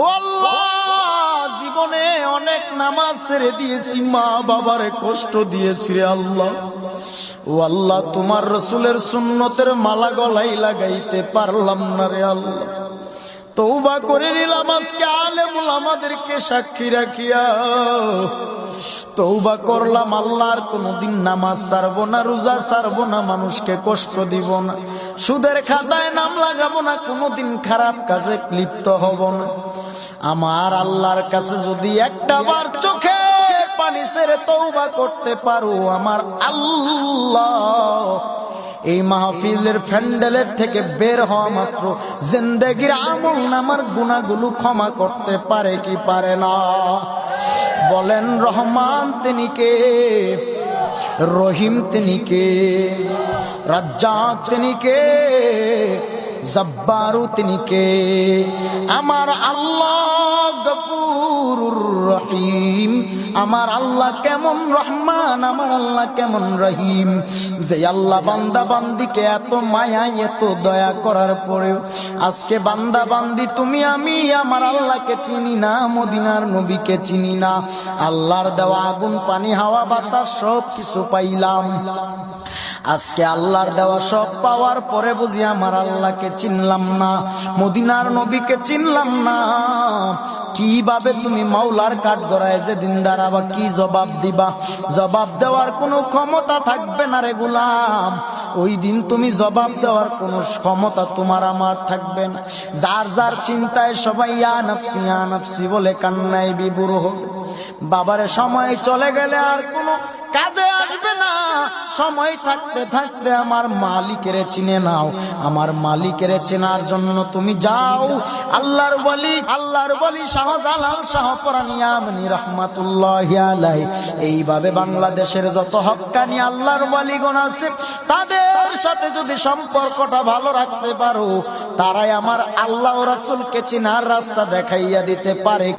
ও আল্লাহ, জীবনে অনেক নামাজ ছেড়ে দিয়েছি, মা বাবারে কষ্ট দিয়েছি রে আল্লাহ। ও আল্লাহ, তোমার রসুলের সুন্নতের মালা গলায় লাগাইতে পারলাম না রে আল্লাহ। তওবা করে নিলাম আজকে আলেমুল আমাদেরকে সাক্ষী রাখিয়া। তওবা করলাম আল্লাহর কোনদিন নামাজ ছাড়বো না, রোজা ছাড়বো না, মানুষকে কষ্ট দিব না, সুদের খাতায় নাম লাগাবো না, কোনদিন খারাপ কাজে লিপ্ত হব না। আমার আল্লাহর কাছে যদি একটা বার চোখে পানি ছেড়ে তওবা করতে পারো, আমার আল্লাহ এই মাহফিলের প্যান্ডেলের থেকে বের হওয়া মাত্র জিন্দেগির আমল নামার গুনাহগুলো ক্ষমা করতে পারে কি পারে না? বলেন, রহমান তিনি কে? রহিম তিনি কে? রাজ্জাক তিনি কে? জব্বারু তিনি কে? আমার আল্লাহ গফুরুর রহিম। আমার আল্লাহ কেমন রহমান, আমার আল্লাহ কেমন রহিম, যে আল্লাহ বান্দা বান্দিকে এত মায়া এত দয়া করার পরেও আজকে বান্দা বান্দি তুমি আমি আমার আল্লাহকে চিনি না, মদিনার নবীকে চিনি না। আল্লাহর দেওয়া আগুন পানি হাওয়া বাতাস সব কিছু পাইলাম, আজকে আল্লাহর দেওয়া সব পাওয়ার পরে বুঝি আমার আল্লাহকে চিনলাম না, মদিনার নবীকে চিনলাম না। কিভাবে তুমি মাওলার কাঠ গড়ায় যেদিন দাঁড়াবা কি জবাব দিবা? জবাব দেওয়ার কোনো ক্ষমতা থাকবে না রে গোলাম। ওই দিন তুমি জবাব দেওয়ার কোনো ক্ষমতা তোমার আমার থাকবে না। যার যার চিন্তায় সবাই ইয়া নাফসি বলে কান্নায় বিভোর হবে। বাবারে সময় চলে গেলে আর কোনো কাজে আসবে না। সময় থাকতে থাকতে আমার মালিকের চিনে নাও। আমার মালিকের চেনার জন্য তুমি যাও। আল্লাহর ওয়ালি শাহজালাল শাহ পরানী আমিনী রাহমাতুল্লাহি আলাইহি এইভাবে বাংলাদেশের যত হক্কানি আল্লাহর ওয়ালিগণ আছে তাদের সাথে যদি সম্পর্কটা ভালো রাখতে পারো, তারাই আমার আল্লাহ ও রাসূলকে চেনার রাস্তা দেখাইয়া দিতে পারে।